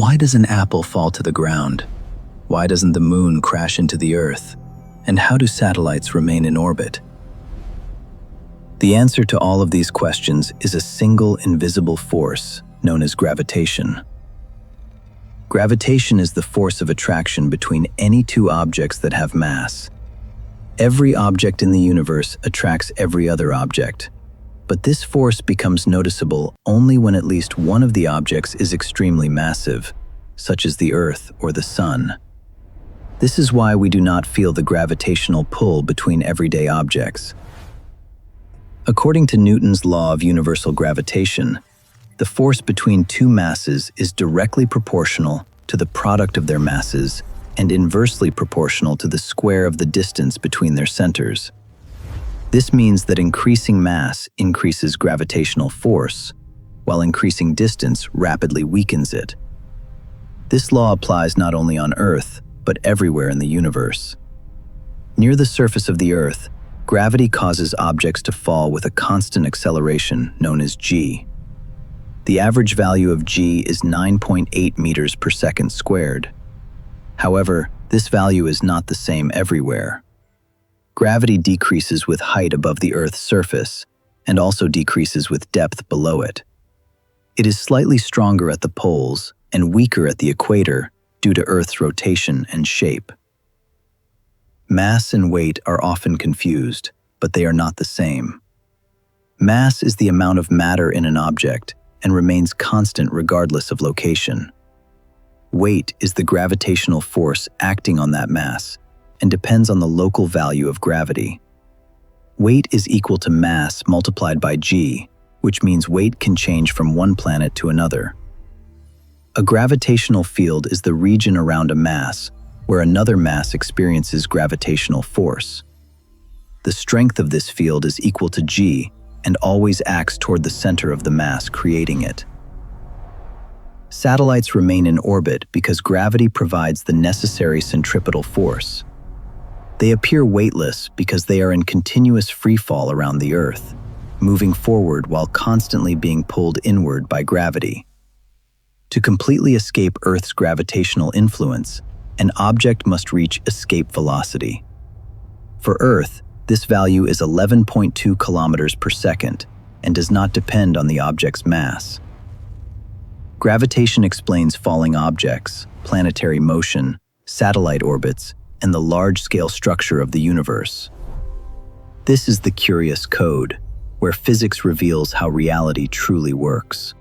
Why does an apple fall to the ground? Why doesn't the moon crash into the Earth? And how do satellites remain in orbit? The answer to all of these questions is a single invisible force known as gravitation. Gravitation is the force of attraction between any two objects that have mass. Every object in the universe attracts every other object, but this force becomes noticeable only when at least one of the objects is extremely massive, such as the Earth or the Sun. This is why we do not feel the gravitational pull between everyday objects. According to Newton's law of universal gravitation, the force between two masses is directly proportional to the product of their masses and inversely proportional to the square of the distance between their centers. This means that increasing mass increases gravitational force, while increasing distance rapidly weakens it. This law applies not only on Earth, but everywhere in the universe. Near the surface of the Earth, gravity causes objects to fall with a constant acceleration known as g. The average value of g is 9.8 meters per second squared. However, this value is not the same everywhere. Gravity decreases with height above the Earth's surface and also decreases with depth below it. It is slightly stronger at the poles and weaker at the equator due to Earth's rotation and shape. Mass and weight are often confused, but they are not the same. Mass is the amount of matter in an object and remains constant regardless of location. Weight is the gravitational force acting on that mass and depends on the local value of gravity. Weight is equal to mass multiplied by g, which means weight can change from one planet to another. A gravitational field is the region around a mass where another mass experiences gravitational force. The strength of this field is equal to g and always acts toward the center of the mass creating it. Satellites remain in orbit because gravity provides the necessary centripetal force. They appear weightless because they are in continuous freefall around the Earth, moving forward while constantly being pulled inward by gravity. To completely escape Earth's gravitational influence, an object must reach escape velocity. For Earth, this value is 11.2 kilometers per second and does not depend on the object's mass. Gravitation explains falling objects, planetary motion, satellite orbits, and the large-scale structure of the universe. This is the curious code, where physics reveals how reality truly works.